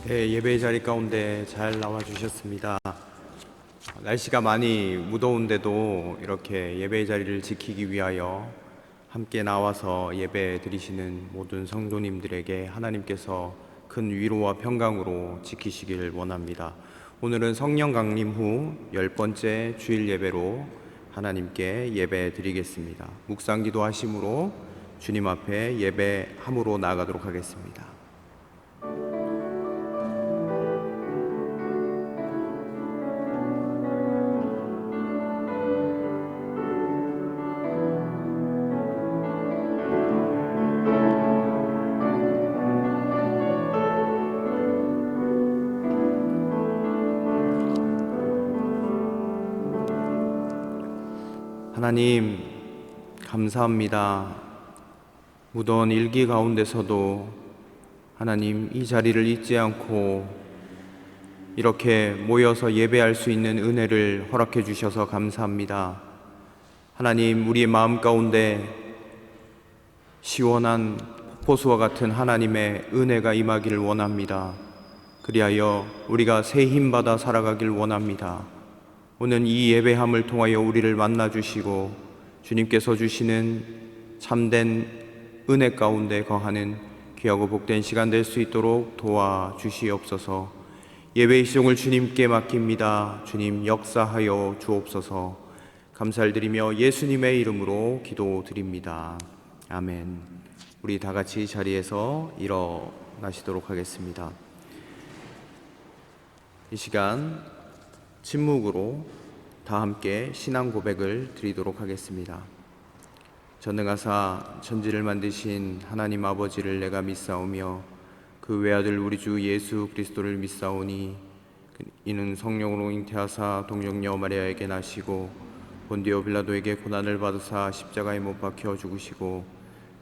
네, 예배의 자리 가운데 잘 나와 주셨습니다. 날씨가 많이 무더운데도 이렇게 예배의 자리를 지키기 위하여 함께 나와서 예배 드리시는 모든 성도님들에게 하나님께서 큰 위로와 평강으로 지키시길 원합니다. 오늘은 성령 강림 후 10번째 주일 예배로 하나님께 예배 드리겠습니다. 묵상 기도하심으로 주님 앞에 예배함으로 나아가도록 하겠습니다. 하나님, 감사합니다. 무더운 일기 가운데서도 하나님 이 자리를 잊지 않고 이렇게 모여서 예배할 수 있는 은혜를 허락해 주셔서 감사합니다. 하나님, 우리의 마음 가운데 시원한 폭포수와 같은 하나님의 은혜가 임하기를 원합니다. 그리하여 우리가 새 힘받아 살아가길 원합니다. 오늘 이 예배함을 통하여 우리를 만나주시고 주님께서 주시는 참된 은혜 가운데 거하는 귀하고 복된 시간 될 수 있도록 도와주시옵소서. 예배의 시종을 주님께 맡깁니다. 주님 역사하여 주옵소서. 감사를 드리며 예수님의 이름으로 기도드립니다. 아멘. 우리 다 같이 자리에서 일어나시도록 하겠습니다. 이 시간 침묵으로 다 함께 신앙 고백을 드리도록 하겠습니다. 전능하사 천지를 만드신 하나님 아버지를 내가 믿사오며 그 외아들 우리 주 예수 그리스도를 믿사오니 이는 성령으로 잉태하사 동정녀 마리아에게 나시고 본디오 빌라도에게 고난을 받으사 십자가에 못 박혀 죽으시고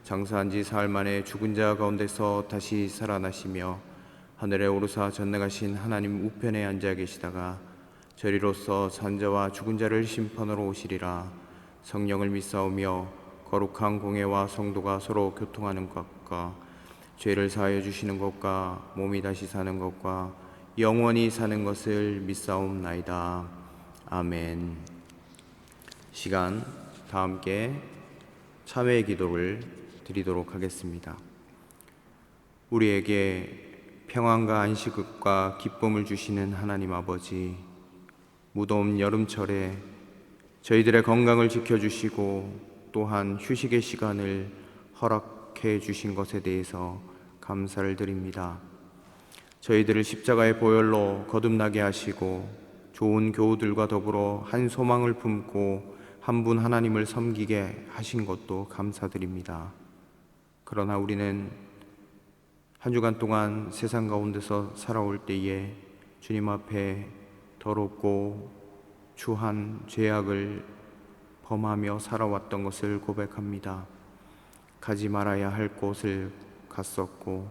장사한 지 사흘 만에 죽은 자 가운데서 다시 살아나시며 하늘에 오르사 전능하신 하나님 우편에 앉아 계시다가 저리로서 산자와 죽은 자를 심판하러 오시리라. 성령을 믿사오며 거룩한 공회와 성도가 서로 교통하는 것과 죄를 사하여 주시는 것과 몸이 다시 사는 것과 영원히 사는 것을 믿사옵나이다. 아멘. 시간 다 함께 참회의 기도를 드리도록 하겠습니다. 우리에게 평안과 안식과 기쁨을 주시는 하나님 아버지, 무더운 여름철에 저희들의 건강을 지켜주시고 또한 휴식의 시간을 허락해 주신 것에 대해서 감사를 드립니다. 저희들을 십자가의 보혈로 거듭나게 하시고 좋은 교우들과 더불어 한 소망을 품고 한 분 하나님을 섬기게 하신 것도 감사드립니다. 그러나 우리는 한 주간 동안 세상 가운데서 살아올 때에 주님 앞에 더럽고 추한 죄악을 범하며 살아왔던 것을 고백합니다. 가지 말아야 할 곳을 갔었고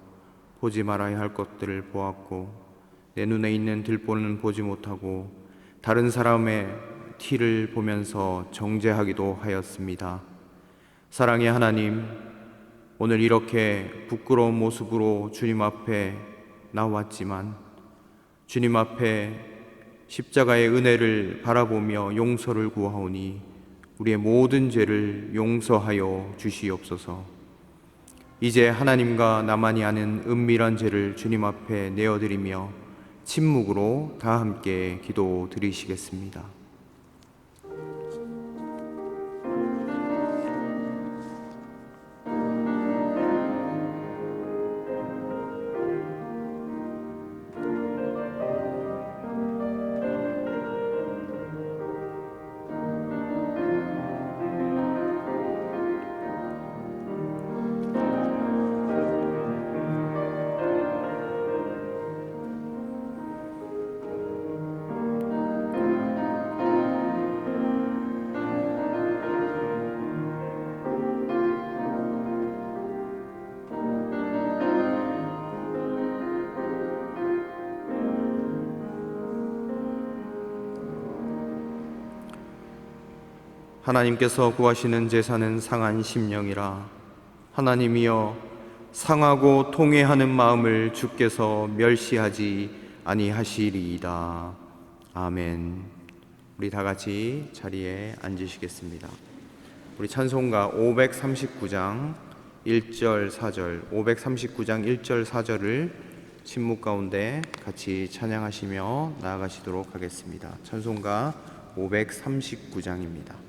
보지 말아야 할 것들을 보았고 내 눈에 있는 들보는 보지 못하고 다른 사람의 티를 보면서 정죄하기도 하였습니다. 사랑의 하나님, 오늘 이렇게 부끄러운 모습으로 주님 앞에 나왔지만 주님 앞에 십자가의 은혜를 바라보며 용서를 구하오니 우리의 모든 죄를 용서하여 주시옵소서. 이제 하나님과 나만이 아는 은밀한 죄를 주님 앞에 내어드리며 침묵으로 다 함께 기도드리시겠습니다. 하나님께서 구하시는 제사는 상한 심령이라. 하나님이여, 상하고 통회하는 마음을 주께서 멸시하지 아니하시리이다. 아멘. 우리 다 같이 자리에 앉으시겠습니다. 우리 찬송가 539장 1절 4절 539장 1절 4절을 침묵 가운데 같이 찬양하시며 나아가시도록 하겠습니다. 찬송가 539장입니다.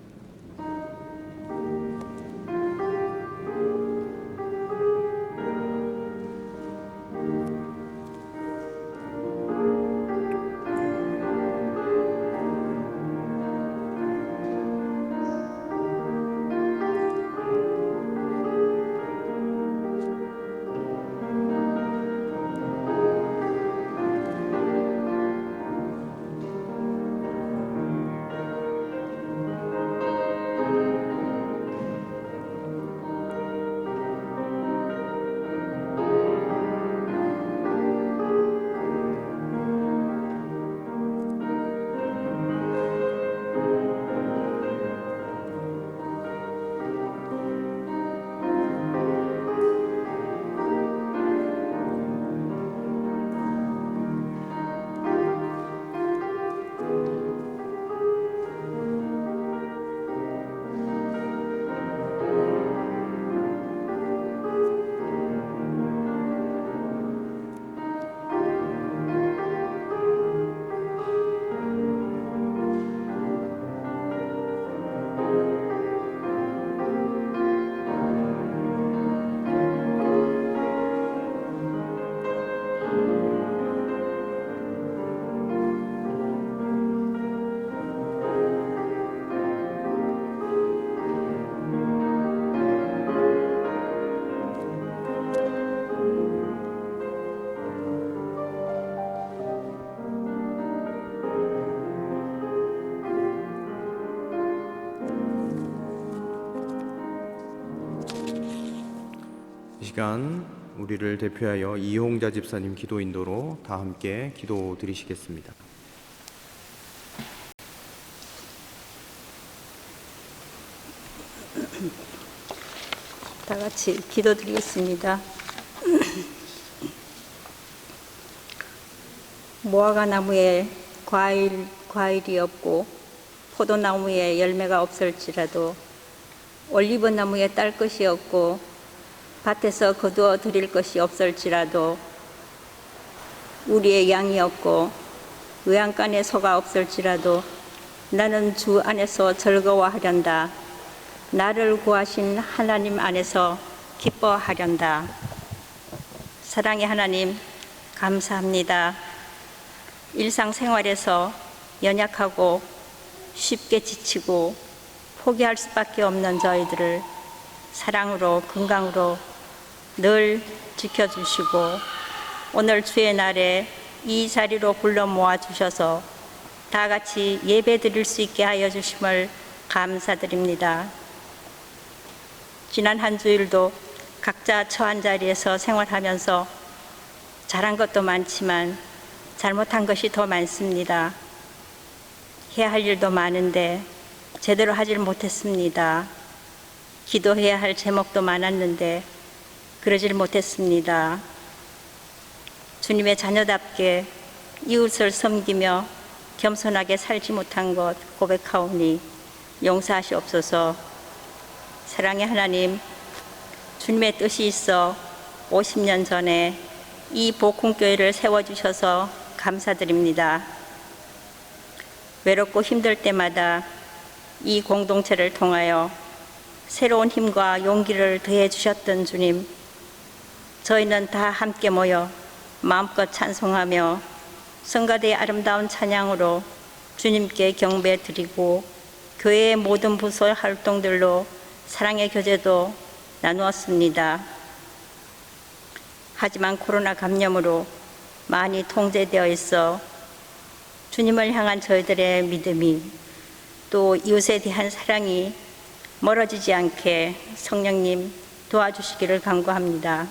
이 시간 우리를 대표하여 이홍자 집사님 기도 인도로 다 함께 기도 드리시겠습니다. 다 같이 기도 드리겠습니다. 무화과 나무에 과일이 없고 포도나무에 열매가 없을지라도 올리브 나무에 딸 것이 없고 밭에서 거두어 드릴 것이 없을지라도 우리의 양이 없고 외양간에 소가 없을지라도 나는 주 안에서 즐거워하련다. 나를 구하신 하나님 안에서 기뻐하련다. 사랑의 하나님, 감사합니다. 일상생활에서 연약하고 쉽게 지치고 포기할 수밖에 없는 저희들을 사랑으로 건강으로 늘 지켜주시고 오늘 주의 날에 이 자리로 불러 모아주셔서 다 같이 예배 드릴 수 있게 하여 주심을 감사드립니다. 지난 한 주일도 각자 처한 자리에서 생활하면서 잘한 것도 많지만 잘못한 것이 더 많습니다. 해야 할 일도 많은데 제대로 하질 못했습니다. 기도해야 할 제목도 많았는데 그러질 못했습니다. 주님의 자녀답게 이웃을 섬기며 겸손하게 살지 못한 것 고백하오니 용서하시옵소서. 사랑의 하나님, 주님의 뜻이 있어 50년 전에 이 복흥교회를 세워주셔서 감사드립니다. 외롭고 힘들 때마다 이 공동체를 통하여 새로운 힘과 용기를 더해 주셨던 주님, 저희는 다 함께 모여 마음껏 찬송하며 성가대의 아름다운 찬양으로 주님께 경배 드리고 교회의 모든 부서 활동들로 사랑의 교제도 나누었습니다. 하지만 코로나 감염으로 많이 통제되어 있어 주님을 향한 저희들의 믿음이 또 이웃에 대한 사랑이 멀어지지 않게 성령님 도와주시기를 간구합니다.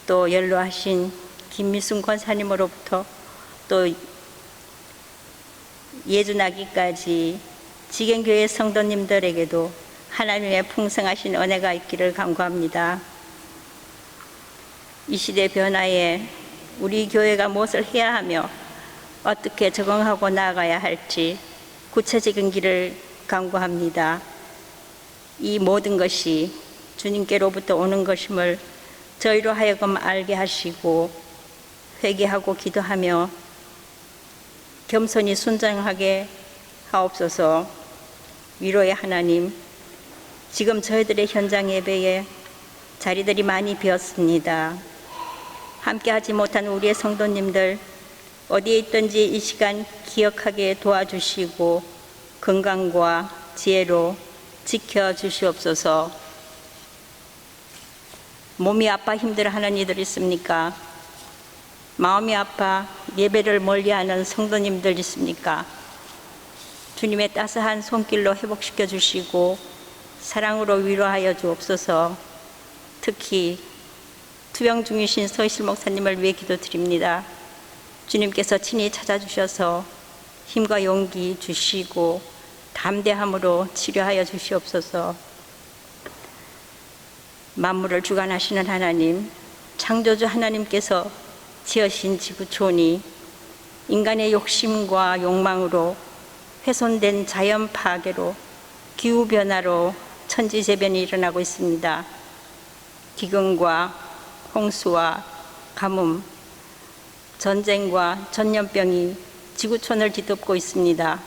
또 연로하신 김미순 권사님으로부터 또 예주나기까지 지경교회 성도님들에게도 하나님의 풍성하신 은혜가 있기를 간구합니다. 이 시대 변화에 우리 교회가 무엇을 해야 하며 어떻게 적응하고 나아가야 할지 구체적인 길을 강구합니다. 이 모든 것이 주님께로부터 오는 것임을 저희로 하여금 알게 하시고 회개하고 기도하며 겸손히 순종하게 하옵소서. 위로의 하나님, 지금 저희들의 현장 예배에 자리들이 많이 비었습니다. 함께하지 못한 우리의 성도님들 어디에 있든지 이 시간 기억하게 도와주시고 건강과 지혜로 지켜주시옵소서. 몸이 아파 힘들어하는 이들 있습니까? 마음이 아파 예배를 멀리하는 성도님들 있습니까? 주님의 따스한 손길로 회복시켜 주시고 사랑으로 위로하여 주옵소서. 특히 투병 중이신 서희실 목사님을 위해 기도드립니다. 주님께서 친히 찾아주셔서 힘과 용기 주시고 담대함으로 치료하여 주시옵소서. 만물을 주관하시는 하나님, 창조주 하나님께서 지으신 지구촌이 인간의 욕심과 욕망으로 훼손된 자연 파괴로 기후변화로 천지재변이 일어나고 있습니다. 기근과 홍수와 가뭄, 전쟁과 전염병이 지구촌을 뒤덮고 있습니다.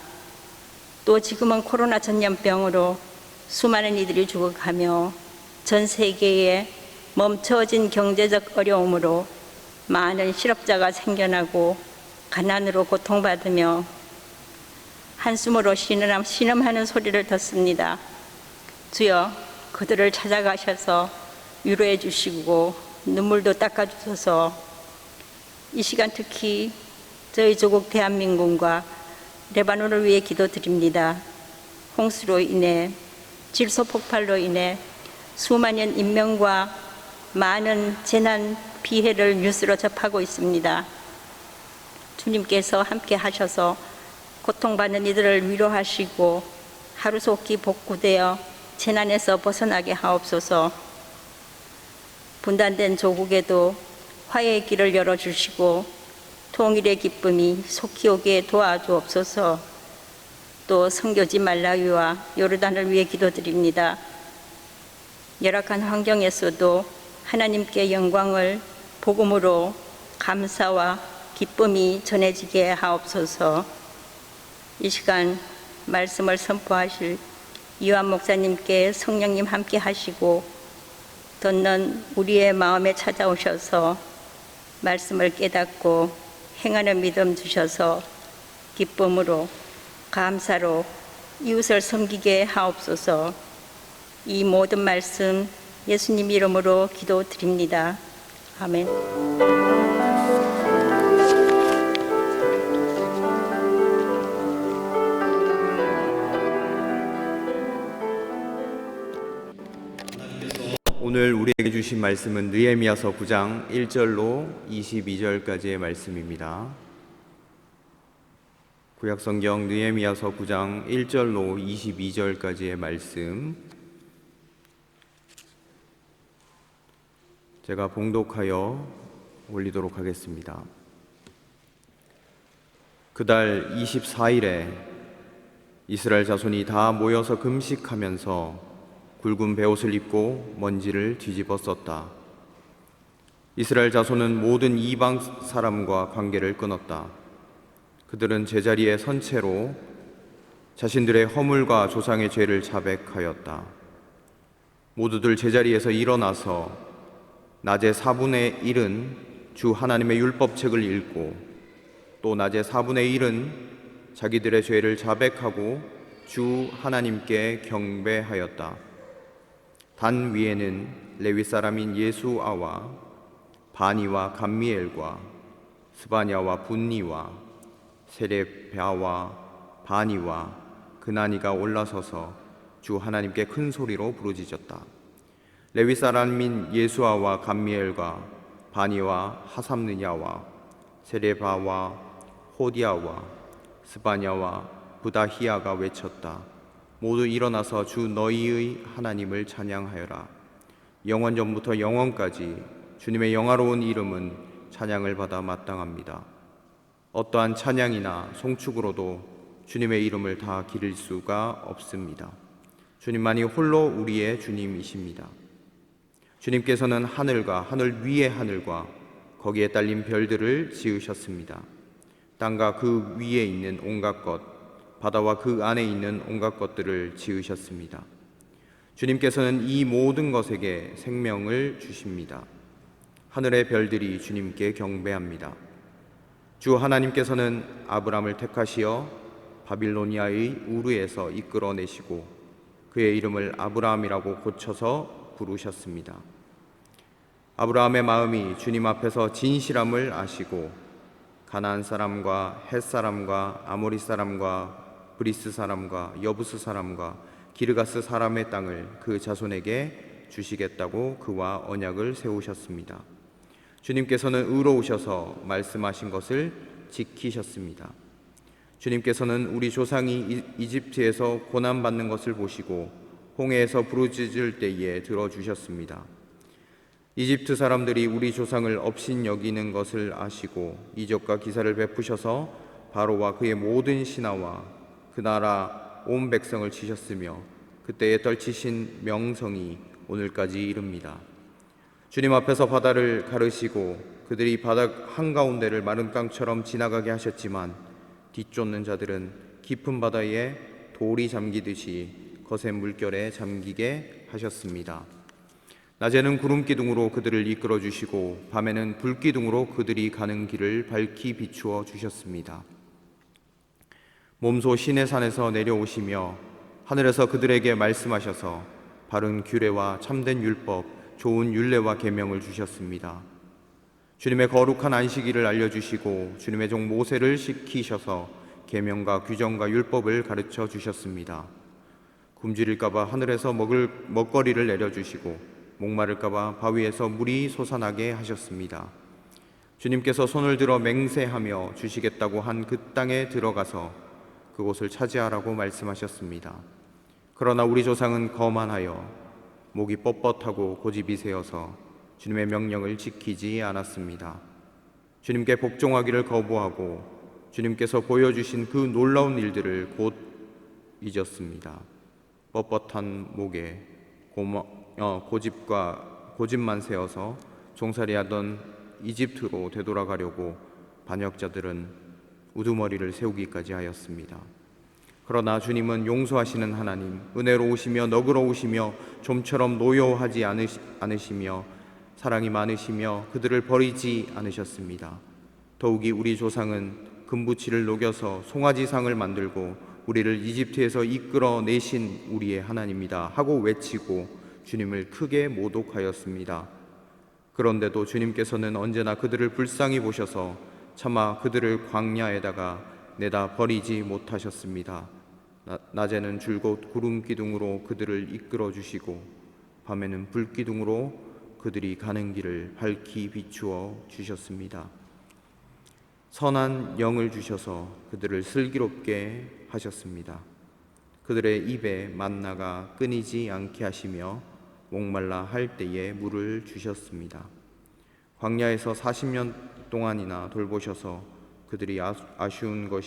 또 지금은 코로나 전염병으로 수많은 이들이 죽어가며 전 세계에 멈춰진 경제적 어려움으로 많은 실업자가 생겨나고 가난으로 고통받으며 한숨으로 신음하는 소리를 듣습니다. 주여, 그들을 찾아가셔서 위로해 주시고 눈물도 닦아주셔서 이 시간 특히 저희 조국 대한민국과 레바논을 위해 기도드립니다. 홍수로 인해, 질소 폭발로 인해 수많은 인명과 많은 재난 피해를 뉴스로 접하고 있습니다. 주님께서 함께 하셔서 고통받는 이들을 위로하시고 하루속히 복구되어 재난에서 벗어나게 하옵소서. 분단된 조국에도 화해의 길을 열어주시고 통일의 기쁨이 속히 오게 도와주옵소서. 또 선교지 말라위와 요르단을 위해 기도드립니다. 열악한 환경에서도 하나님께 영광을 복음으로 감사와 기쁨이 전해지게 하옵소서. 이 시간 말씀을 선포하실 이완 목사님께 성령님 함께 하시고 듣는 우리의 마음에 찾아오셔서 말씀을 깨닫고 행하는 믿음 주셔서 기쁨으로 감사로 이웃을 섬기게 하옵소서. 이 모든 말씀 예수님 이름으로 기도드립니다. 아멘. 오늘 우리에게 주신 말씀은 느헤미야서 9장 1절로 22절까지의 말씀입니다. 구약성경 느헤미야서 9장 1절로 22절까지의 말씀, 제가 봉독하여 올리도록 하겠습니다. 그달 24일에 이스라엘 자손이 다 모여서 금식하면서 굵은 베옷을 입고 먼지를 뒤집어 썼다. 이스라엘 자손은 모든 이방 사람과 관계를 끊었다. 그들은 제자리에 선 채로 자신들의 허물과 조상의 죄를 자백하였다. 모두들 제자리에서 일어나서 낮의 4분의 1은 주 하나님의 율법책을 읽고 또 낮의 4분의 1은 자기들의 죄를 자백하고 주 하나님께 경배하였다. 단 위에는 레위 사람인 예수아와 바니와 감미엘과 스바냐와 분니와 세레랴와 바니와 그나니가 올라서서 주 하나님께 큰 소리로 부르짖었다. 레위 사람인 예수아와 감미엘과 바니와 하삼느냐와 세레바와 호디아와 스바냐와 부다히야가 외쳤다. 모두 일어나서 주 너희의 하나님을 찬양하여라. 영원 전부터 영원까지 주님의 영화로운 이름은 찬양을 받아 마땅합니다. 어떠한 찬양이나 송축으로도 주님의 이름을 다 기릴 수가 없습니다. 주님만이 홀로 우리의 주님이십니다. 주님께서는 하늘과 하늘 위의 하늘과 거기에 딸린 별들을 지으셨습니다. 땅과 그 위에 있는 온갖 것, 바다와 그 안에 있는 온갖 것들을 지으셨습니다. 주님께서는 이 모든 것에게 생명을 주십니다. 하늘의 별들이 주님께 경배합니다. 주 하나님께서는 아브람을 택하시어 바빌로니아의 우르에서 이끌어내시고 그의 이름을 아브라함이라고 고쳐서 부르셨습니다. 아브라함의 마음이 주님 앞에서 진실함을 아시고 가나안 사람과 헷 사람과 아모리 사람과 브리스 사람과 여부스 사람과 기르가스 사람의 땅을 그 자손에게 주시겠다고 그와 언약을 세우셨습니다. 주님께서는 의로우셔서 말씀하신 것을 지키셨습니다. 주님께서는 우리 조상이 이집트에서 고난받는 것을 보시고 홍해에서 부르짖을 때에 들어주셨습니다. 이집트 사람들이 우리 조상을 업신여기는 것을 아시고 이적과 기사를 베푸셔서 바로와 그의 모든 신하와 그 나라 온 백성을 치셨으며 그때에 떨치신 명성이 오늘까지 이릅니다. 주님 앞에서 바다를 가르시고 그들이 바다 한가운데를 마른 땅처럼 지나가게 하셨지만 뒤쫓는 자들은 깊은 바다에 돌이 잠기듯이 거센 물결에 잠기게 하셨습니다. 낮에는 구름 기둥으로 그들을 이끌어 주시고 밤에는 불 기둥으로 그들이 가는 길을 밝히 비추어 주셨습니다. 몸소 시내산에서 내려오시며 하늘에서 그들에게 말씀하셔서 바른 규례와 참된 율법, 좋은 율례와 계명을 주셨습니다. 주님의 거룩한 안식일을 알려주시고 주님의 종 모세를 시키셔서 계명과 규정과 율법을 가르쳐 주셨습니다. 굶주릴까봐 하늘에서 먹거리를 내려주시고 목마를까봐 바위에서 물이 솟아나게 하셨습니다. 주님께서 손을 들어 맹세하며 주시겠다고 한 그 땅에 들어가서 그곳을 차지하라고 말씀하셨습니다. 그러나 우리 조상은 거만하여 목이 뻣뻣하고 고집이 세어서 주님의 명령을 지키지 않았습니다. 주님께 복종하기를 거부하고 주님께서 보여주신 그 놀라운 일들을 곧 잊었습니다. 뻣뻣한 목에 고집만 세어서 종살이하던 이집트로 되돌아가려고 반역자들은 우두머리를 세우기까지 하였습니다. 그러나 주님은 용서하시는 하나님, 은혜로우시며 너그러우시며 좀처럼 노여하지 않으시며 사랑이 많으시며 그들을 버리지 않으셨습니다. 더욱이 우리 조상은 금부치를 녹여서 송아지상을 만들고 우리를 이집트에서 이끌어내신 우리의 하나님이다 하고 외치고 주님을 크게 모독하였습니다. 그런데도 주님께서는 언제나 그들을 불쌍히 보셔서 차마 그들을 광야에다가 내다 버리지 못하셨습니다. 낮에는 줄곧 구름 기둥으로 그들을 이끌어 주시고 밤에는 불 기둥으로 그들이 가는 길을 밝히 비추어 주셨습니다. 선한 영을 주셔서 그들을 슬기롭게 하셨습니다. 그들의 입에 만나가 끊이지 않게 하시며 목말라 할 때에 물을 주셨습니다. 광야에서 40년 동안이나 돌보셔서 그들이 아쉬운 것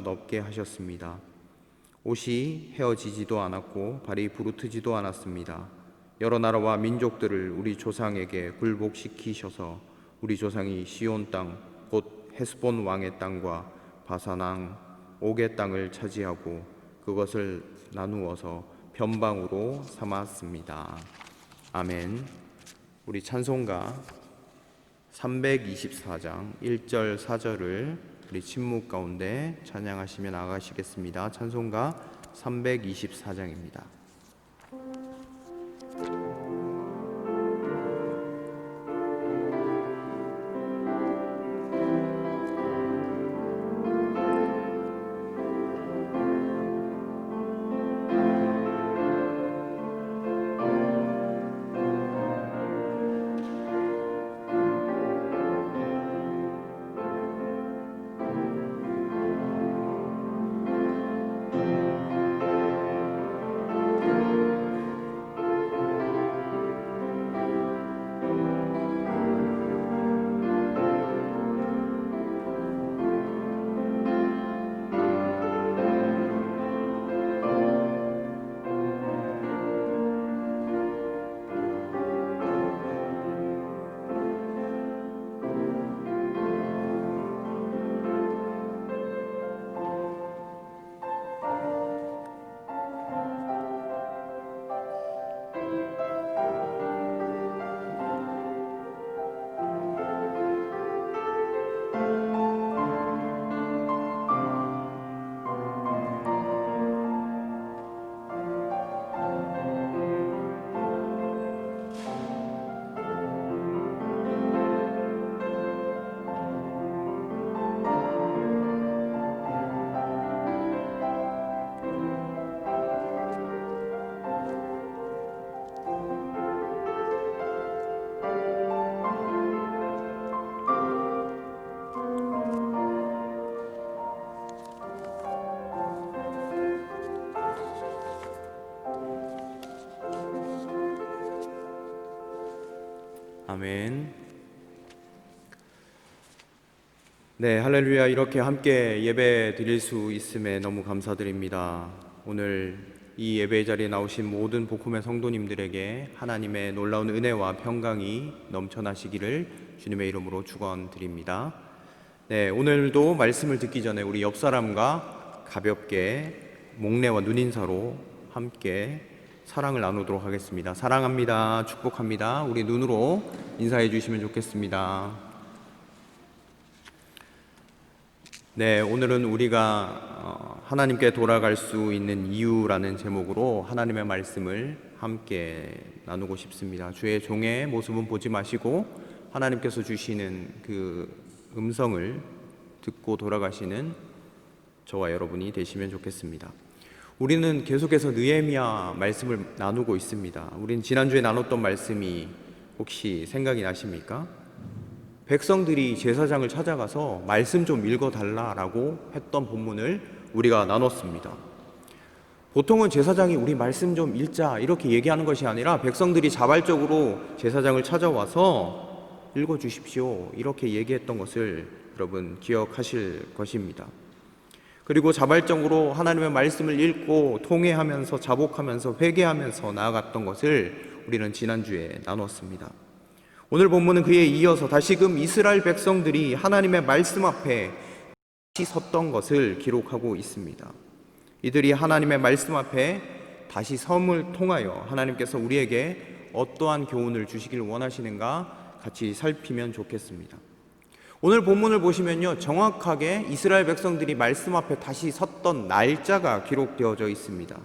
없게 하셨습니다. 옷이 헤어지지도 않았고 발이 부르트지도 않았습니다. 여러 나라와 민족들을 우리 조상에게 굴복시키셔서 우리 조상이 시온 땅 곧 헤스본 왕의 땅과 바산 왕 옥의 땅을 차지하고 그것을 나누어서 변방으로 삼았습니다. 아멘. 우리 찬송가 324장 1절 4절을 우리 침묵 가운데 찬양하시며 나가시겠습니다. 찬송가 324장입니다. 아멘. 네, 할렐루야. 이렇게 함께 예배 드릴 수 있음에 너무 감사드립니다. 오늘 이 예배 자리에 나오신 모든 복음의 성도님들에게 하나님의 놀라운 은혜와 평강이 넘쳐나시기를 주님의 이름으로 축원드립니다. 네, 오늘도 말씀을 듣기 전에 우리 옆 사람과 가볍게 목례와 눈인사로 함께 사랑을 나누도록 하겠습니다. 사랑합니다. 축복합니다. 우리 눈으로 인사해 주시면 좋겠습니다. 네, 오늘은 우리가 하나님께 돌아갈 수 있는 이유라는 제목으로 하나님의 말씀을 함께 나누고 싶습니다. 주의 종의 모습은 보지 마시고 하나님께서 주시는 그 음성을 듣고 돌아가시는 저와 여러분이 되시면 좋겠습니다. 우리는 계속해서 느헤미야 말씀을 나누고 있습니다. 우리는 지난주에 나눴던 말씀이 혹시 생각이 나십니까? 백성들이 제사장을 찾아가서 말씀 좀 읽어달라라고 했던 본문을 우리가 나눴습니다. 보통은 제사장이 우리 말씀 좀 읽자 이렇게 얘기하는 것이 아니라 백성들이 자발적으로 제사장을 찾아와서 읽어주십시오 이렇게 얘기했던 것을 여러분 기억하실 것입니다. 그리고 자발적으로 하나님의 말씀을 읽고 통회하면서 자복하면서 회개하면서 나아갔던 것을 우리는 지난주에 나눴습니다. 오늘 본문은 그에 이어서 다시금 이스라엘 백성들이 하나님의 말씀 앞에 다시 섰던 것을 기록하고 있습니다. 이들이 하나님의 말씀 앞에 다시 섬을 통하여 하나님께서 우리에게 어떠한 교훈을 주시길 원하시는가 같이 살피면 좋겠습니다. 오늘 본문을 보시면요, 정확하게 이스라엘 백성들이 말씀 앞에 다시 섰던 날짜가 기록되어져 있습니다.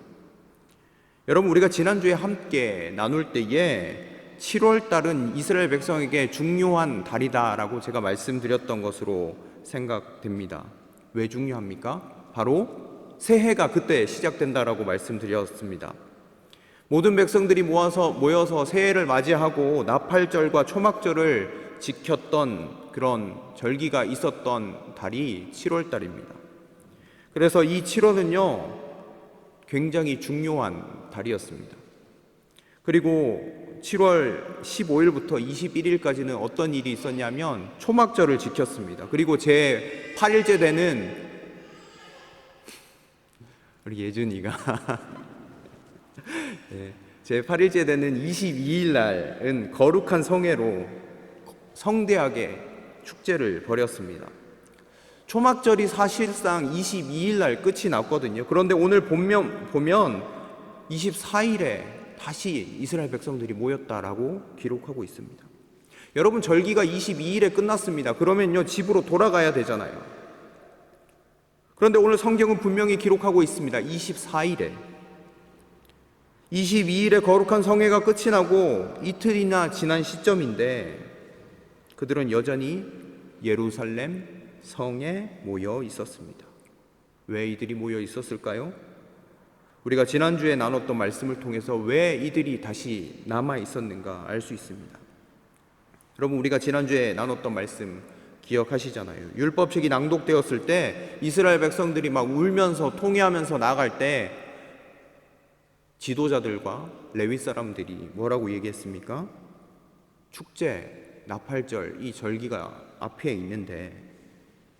여러분, 우리가 지난주에 함께 나눌 때에 7월 달은 이스라엘 백성에게 중요한 달이다라고 제가 말씀드렸던 것으로 생각됩니다. 왜 중요합니까? 바로 새해가 그때 시작된다라고 말씀드렸습니다. 모든 백성들이 모여서 새해를 맞이하고 나팔절과 초막절을 지켰던 그런 절기가 있었던 달이 7월 달입니다. 그래서 이 7월은요 굉장히 중요한 달이었습니다. 그리고 7월 15일부터 21일까지는 어떤 일이 있었냐면 초막절을 지켰습니다. 그리고 제 8일째 되는 우리 예준이가 제 8일째 되는 22일 날은 거룩한 성회로 성대하게 축제를 벌였습니다. 초막절이 사실상 22일 날 끝이 났거든요. 그런데 오늘 보면 24일에 다시 이스라엘 백성들이 모였다라고 기록하고 있습니다. 여러분, 절기가 22일에 끝났습니다. 그러면요 집으로 돌아가야 되잖아요. 그런데 오늘 성경은 분명히 기록하고 있습니다. 24일에 22일에 거룩한 성회가 끝이 나고 이틀이나 지난 시점인데 그들은 여전히 예루살렘 성에 모여 있었습니다. 왜 이들이 모여 있었을까요? 우리가 지난주에 나눴던 말씀을 통해서 왜 이들이 다시 남아 있었는가 알 수 있습니다. 여러분, 우리가 지난주에 나눴던 말씀 기억하시잖아요. 율법책이 낭독되었을 때 이스라엘 백성들이 막 울면서 통회하면서 나아갈 때 지도자들과 레위 사람들이 뭐라고 얘기했습니까? 축제, 나팔절, 이 절기가 앞에 있는데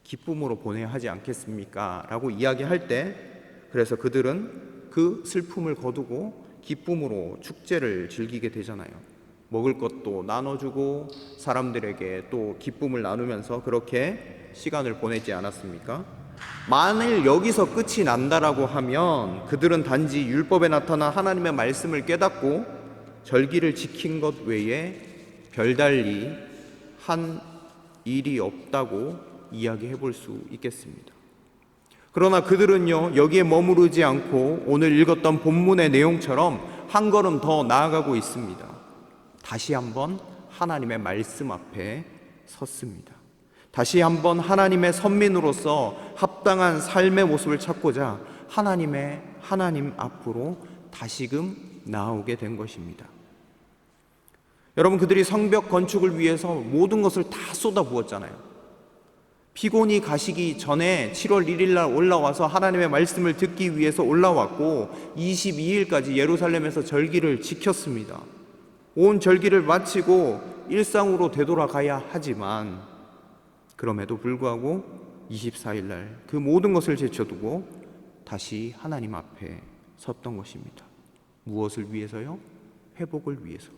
기쁨으로 보내야 하지 않겠습니까? 라고 이야기할 때 그래서 그들은 그 슬픔을 거두고 기쁨으로 축제를 즐기게 되잖아요. 먹을 것도 나눠주고 사람들에게 또 기쁨을 나누면서 그렇게 시간을 보내지 않았습니까? 만일 여기서 끝이 난다라고 하면 그들은 단지 율법에 나타난 하나님의 말씀을 깨닫고 절기를 지킨 것 외에 별달리 한 일이 없다고 이야기해 볼 수 있겠습니다. 그러나 그들은요 여기에 머무르지 않고 오늘 읽었던 본문의 내용처럼 한 걸음 더 나아가고 있습니다. 다시 한번 하나님의 말씀 앞에 섰습니다. 다시 한번 하나님의 선민으로서 합당한 삶의 모습을 찾고자 하나님 앞으로 다시금 나오게 된 것입니다. 여러분, 그들이 성벽 건축을 위해서 모든 것을 다 쏟아부었잖아요. 피곤이 가시기 전에 7월 1일 날 올라와서 하나님의 말씀을 듣기 위해서 올라왔고 22일까지 예루살렘에서 절기를 지켰습니다. 온 절기를 마치고 일상으로 되돌아가야 하지만 그럼에도 불구하고 24일 날 그 모든 것을 제쳐두고 다시 하나님 앞에 섰던 것입니다. 무엇을 위해서요? 회복을 위해서.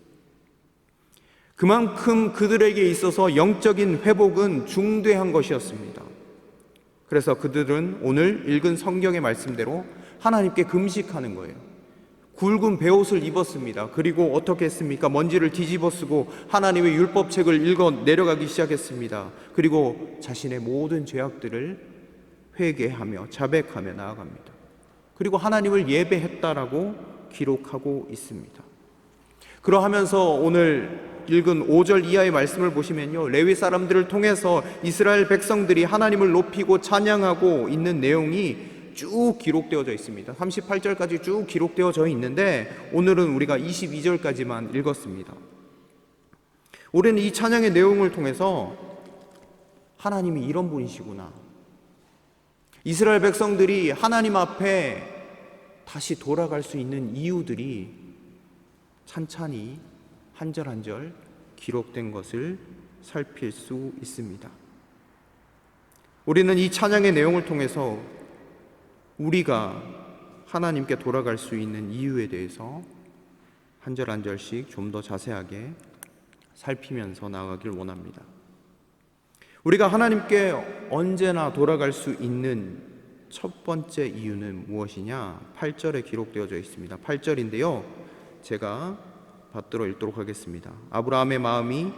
그만큼 그들에게 있어서 영적인 회복은 중대한 것이었습니다. 그래서 그들은 오늘 읽은 성경의 말씀대로 하나님께 금식하는 거예요. 굵은 베옷을 입었습니다. 그리고 어떻게 했습니까? 먼지를 뒤집어 쓰고 하나님의 율법책을 읽어 내려가기 시작했습니다. 그리고 자신의 모든 죄악들을 회개하며 자백하며 나아갑니다. 그리고 하나님을 예배했다라고 기록하고 있습니다. 그러하면서 오늘 읽은 5절 이하의 말씀을 보시면요, 레위 사람들을 통해서 이스라엘 백성들이 하나님을 높이고 찬양하고 있는 내용이 쭉 기록되어져 있습니다. 38절까지 쭉 기록되어져 있는데 오늘은 우리가 22절까지만 읽었습니다. 우리는 이 찬양의 내용을 통해서 하나님이 이런 분이시구나, 이스라엘 백성들이 하나님 앞에 다시 돌아갈 수 있는 이유들이 찬찬히 한 절 한 절 기록된 것을 살필 수 있습니다. 우리는 이 찬양의 내용을 통해서 우리가 하나님께 돌아갈 수 있는 이유에 대해서 한 절 한 절씩 좀 더 자세하게 살피면서 나아가길 원합니다. 우리가 하나님께 언제나 돌아갈 수 있는 첫 번째 이유는 무엇이냐? 8절에 기록되어져 있습니다. 8절인데요, 제가 받들어 읽도록 하겠습니다. 아브라함의 마음이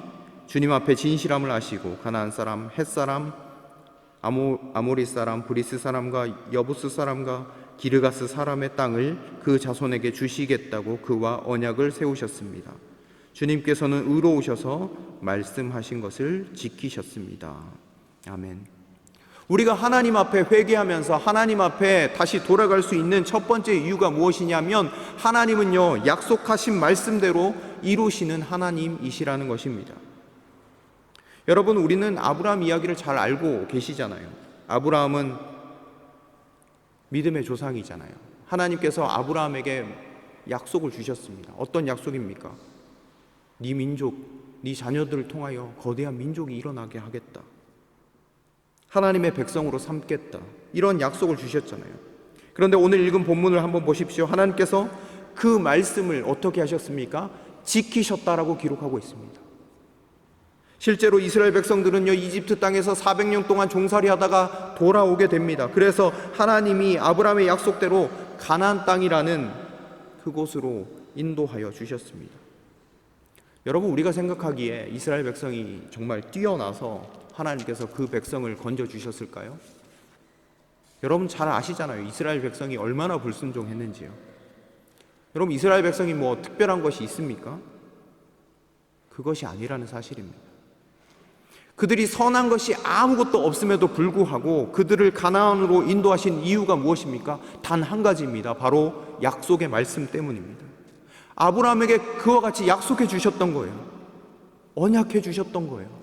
주님 앞에 진실함을 아시고 가나안 사람, 헷 사람, 아모리 사람, 브리스 사람과 여부스 사람과 기르가스 사람의 땅을 그 자손에게 주시겠다고 그와 언약을 세우셨습니다. 주님께서는 의로우셔서 말씀하신 것을 지키셨습니다. 아멘. 우리가 하나님 앞에 회개하면서 하나님 앞에 다시 돌아갈 수 있는 첫 번째 이유가 무엇이냐면, 하나님은요, 약속하신 말씀대로 이루시는 하나님이시라는 것입니다. 여러분, 우리는 아브라함 이야기를 잘 알고 계시잖아요. 아브라함은 믿음의 조상이잖아요. 하나님께서 아브라함에게 약속을 주셨습니다. 어떤 약속입니까? 네 민족, 네 자녀들을 통하여 거대한 민족이 일어나게 하겠다, 하나님의 백성으로 삼겠다, 이런 약속을 주셨잖아요. 그런데 오늘 읽은 본문을 한번 보십시오. 하나님께서 그 말씀을 어떻게 하셨습니까? 지키셨다라고 기록하고 있습니다. 실제로 이스라엘 백성들은요, 이집트 땅에서 400년 동안 종살이 하다가 돌아오게 됩니다. 그래서 하나님이 아브라함의 약속대로 가나안 땅이라는 그곳으로 인도하여 주셨습니다. 여러분, 우리가 생각하기에 이스라엘 백성이 정말 뛰어나서 하나님께서 그 백성을 건져주셨을까요? 여러분 잘 아시잖아요. 이스라엘 백성이 얼마나 불순종했는지요. 여러분, 이스라엘 백성이 뭐 특별한 것이 있습니까? 그것이 아니라는 사실입니다. 그들이 선한 것이 아무것도 없음에도 불구하고 그들을 가나안으로 인도하신 이유가 무엇입니까? 단 한 가지입니다. 바로 약속의 말씀 때문입니다. 아브라함에게 그와 같이 약속해 주셨던 거예요. 언약해 주셨던 거예요.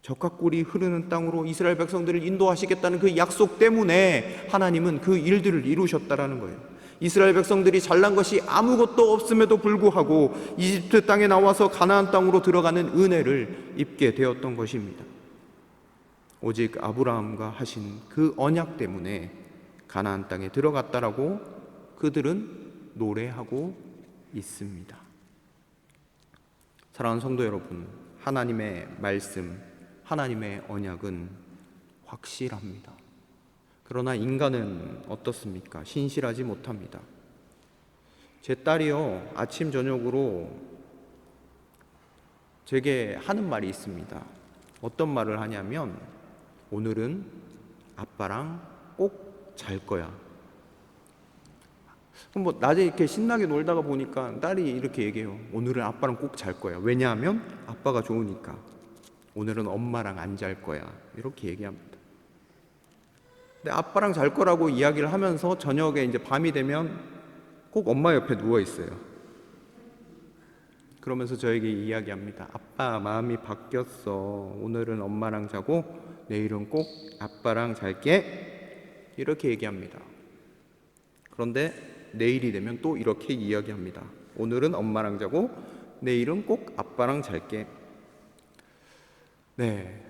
젖과 꿀이 흐르는 땅으로 이스라엘 백성들을 인도하시겠다는 그 약속 때문에 하나님은 그 일들을 이루셨다라는 거예요. 이스라엘 백성들이 잘난 것이 아무것도 없음에도 불구하고 이집트 땅에 나와서 가나안 땅으로 들어가는 은혜를 입게 되었던 것입니다. 오직 아브라함과 하신 그 언약 때문에 가나안 땅에 들어갔다라고 그들은 노래하고 있습니다. 사랑하는 성도 여러분, 하나님의 말씀, 하나님의 언약은 확실합니다. 그러나 인간은 어떻습니까? 신실하지 못합니다. 제 딸이요, 아침 저녁으로 제게 하는 말이 있습니다. 어떤 말을 하냐면, 오늘은 아빠랑 꼭 잘 거야. 그럼 낮에 이렇게 신나게 놀다가 보니까 딸이 이렇게 얘기해요. 오늘은 아빠랑 꼭 잘 거야. 왜냐하면 아빠가 좋으니까. 오늘은 엄마랑 안 잘 거야. 이렇게 얘기합니다. 근데 아빠랑 잘 거라고 이야기를 하면서 저녁에 이제 밤이 되면 꼭 엄마 옆에 누워 있어요. 그러면서 저에게 이야기합니다. 아빠, 마음이 바뀌었어. 오늘은 엄마랑 자고 내일은 꼭 아빠랑 잘게. 이렇게 얘기합니다. 그런데 내일이 되면 또 이렇게 이야기합니다. 오늘은 엄마랑 자고 내일은 꼭 아빠랑 잘게. 네,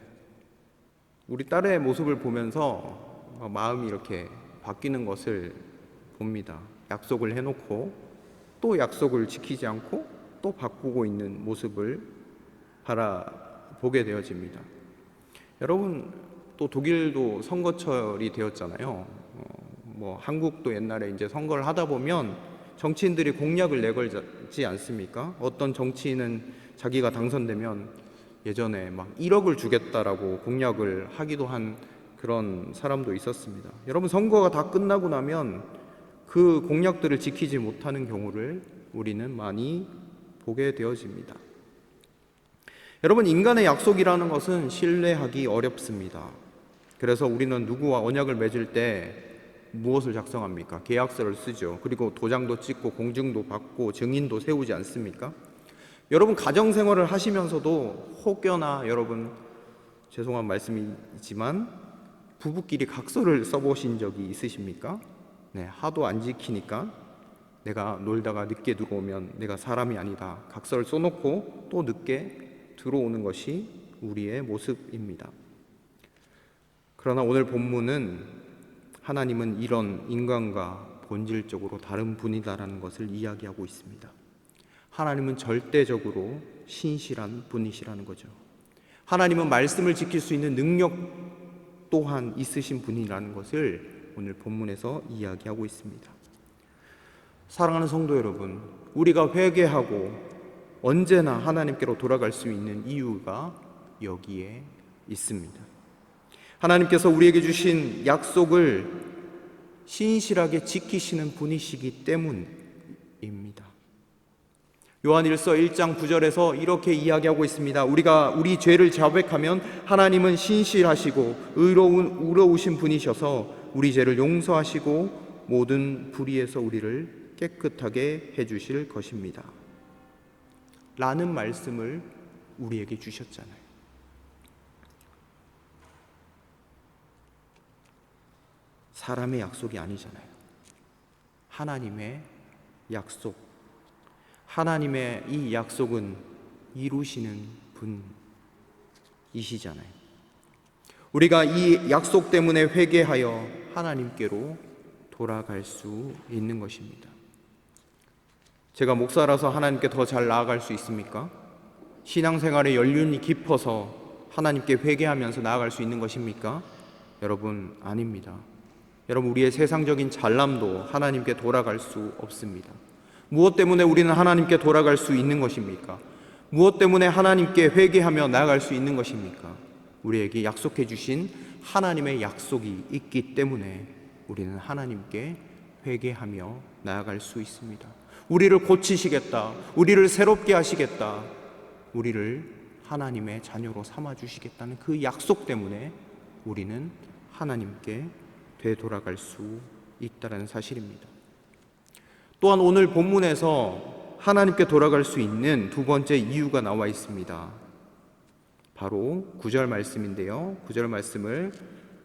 우리 딸의 모습을 보면서 마음이 이렇게 바뀌는 것을 봅니다. 약속을 해놓고 또 약속을 지키지 않고 또 바꾸고 있는 모습을 바라보게 되어집니다. 여러분, 또 독일도 선거철이 되었잖아요. 한국도 옛날에 이제 선거를 하다 보면 정치인들이 공약을 내걸지 않습니까? 어떤 정치인은 자기가 당선되면 예전에 막 1억을 주겠다라고 공약을 하기도 한 그런 사람도 있었습니다. 여러분, 선거가 다 끝나고 나면 그 공약들을 지키지 못하는 경우를 우리는 많이 보게 되어집니다. 여러분, 인간의 약속이라는 것은 신뢰하기 어렵습니다. 그래서 우리는 누구와 언약을 맺을 때 무엇을 작성합니까? 계약서를 쓰죠. 그리고 도장도 찍고 공증도 받고 증인도 세우지 않습니까? 여러분, 가정생활을 하시면서도 혹여나 여러분, 죄송한 말씀이지만 부부끼리 각서를 써보신 적이 있으십니까? 네, 하도 안 지키니까 내가 놀다가 늦게 들어오면 내가 사람이 아니다. 각서를 써놓고 또 늦게 들어오는 것이 우리의 모습입니다. 그러나 오늘 본문은 하나님은 이런 인간과 본질적으로 다른 분이다라는 것을 이야기하고 있습니다. 하나님은 절대적으로 신실한 분이시라는 거죠. 하나님은 말씀을 지킬 수 있는 능력 또한 있으신 분이라는 것을 오늘 본문에서 이야기하고 있습니다. 사랑하는 성도 여러분, 우리가 회개하고 언제나 하나님께로 돌아갈 수 있는 이유가 여기에 있습니다. 하나님께서 우리에게 주신 약속을 신실하게 지키시는 분이시기 때문입니다. 요한일서 1장 9절에서 이렇게 이야기하고 있습니다. 우리가 우리 죄를 자백하면 하나님은 신실하시고 의로우신 분이셔서 우리 죄를 용서하시고 모든 불의에서 우리를 깨끗하게 해주실 것입니다. 라는 말씀을 우리에게 주셨잖아요. 사람의 약속이 아니잖아요. 하나님의 약속. 하나님의 이 약속은 이루시는 분이시잖아요. 우리가 이 약속 때문에 회개하여 하나님께로 돌아갈 수 있는 것입니다. 제가 목사라서 하나님께 더 잘 나아갈 수 있습니까? 신앙생활의 연륜이 깊어서 하나님께 회개하면서 나아갈 수 있는 것입니까? 여러분, 아닙니다. 여러분, 우리의 세상적인 잘남도 하나님께 돌아갈 수 없습니다. 무엇 때문에 우리는 하나님께 돌아갈 수 있는 것입니까? 무엇 때문에 하나님께 회개하며 나아갈 수 있는 것입니까? 우리에게 약속해 주신 하나님의 약속이 있기 때문에 우리는 하나님께 회개하며 나아갈 수 있습니다. 우리를 고치시겠다, 우리를 새롭게 하시겠다, 우리를 하나님의 자녀로 삼아주시겠다는 그 약속 때문에 우리는 하나님께 되돌아갈 수 있다는 사실입니다. 또한 오늘 본문에서 하나님께 돌아갈 수 있는 두 번째 이유가 나와 있습니다. 바로 9절 말씀인데요. 9절 말씀을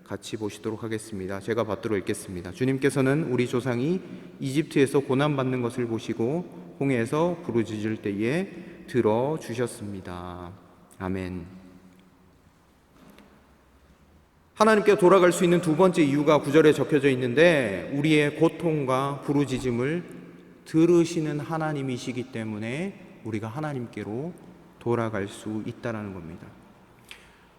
같이 보시도록 하겠습니다. 제가 받들어 읽겠습니다. 주님께서는 우리 조상이 이집트에서 고난받는 것을 보시고 홍해에서 부르짖을 때에 들어주셨습니다. 아멘. 하나님께 돌아갈 수 있는 두 번째 이유가 9절에 적혀져 있는데, 우리의 고통과 부르짖음을 들으시는 하나님이시기 때문에 우리가 하나님께로 돌아갈 수 있다는 겁니다.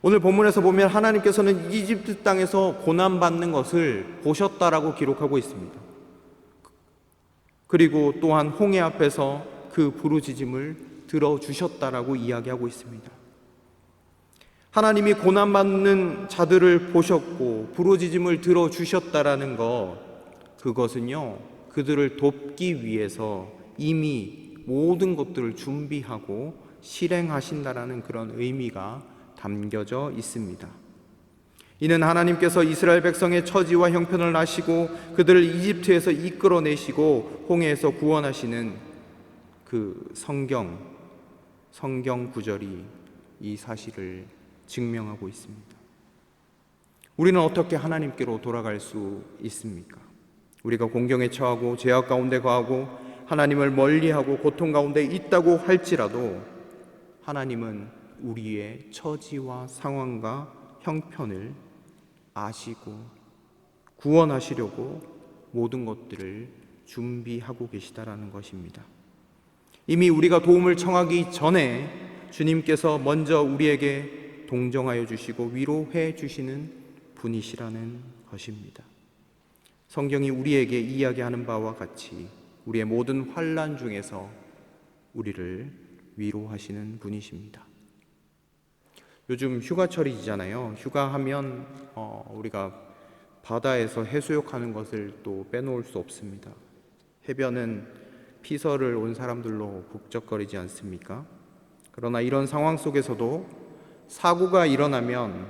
오늘 본문에서 보면 하나님께서는 이집트 땅에서 고난받는 것을 보셨다라고 기록하고 있습니다. 그리고 또한 홍해 앞에서 그 부르짖음을 들어주셨다라고 이야기하고 있습니다. 하나님이 고난받는 자들을 보셨고 부르짖음을 들어주셨다라는 것, 그것은요, 그들을 돕기 위해서 이미 모든 것들을 준비하고 실행하신다라는 그런 의미가 담겨져 있습니다. 이는 하나님께서 이스라엘 백성의 처지와 형편을 아시고 그들을 이집트에서 이끌어내시고 홍해에서 구원하시는 그 성경 구절이 이 사실을 증명하고 있습니다. 우리는 어떻게 하나님께로 돌아갈 수 있습니까? 우리가 공경에 처하고 죄악 가운데 거하고 하나님을 멀리하고 고통 가운데 있다고 할지라도 하나님은 우리의 처지와 상황과 형편을 아시고 구원하시려고 모든 것들을 준비하고 계시다라는 것입니다. 이미 우리가 도움을 청하기 전에 주님께서 먼저 우리에게 동정하여 주시고 위로해 주시는 분이시라는 것입니다. 성경이 우리에게 이야기하는 바와 같이 우리의 모든 환난 중에서 우리를 위로하시는 분이십니다. 요즘 휴가철이잖아요. 휴가하면 우리가 바다에서 해수욕하는 것을 또 빼놓을 수 없습니다. 해변은 피서를 온 사람들로 북적거리지 않습니까? 그러나 이런 상황 속에서도 사고가 일어나면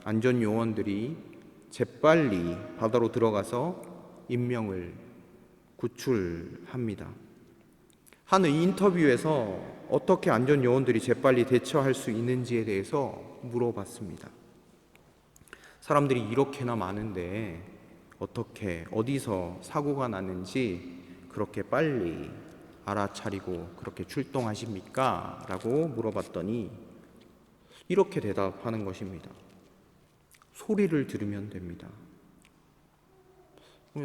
안전요원들이 재빨리 바다로 들어가서 인명을 구출합니다. 한 인터뷰에서 어떻게 안전요원들이 재빨리 대처할 수 있는지에 대해서 물어봤습니다. 사람들이 이렇게나 많은데 어떻게 어디서 사고가 났는지 그렇게 빨리 알아차리고 그렇게 출동하십니까? 라고 물어봤더니 이렇게 대답하는 것입니다. 소리를 들으면 됩니다.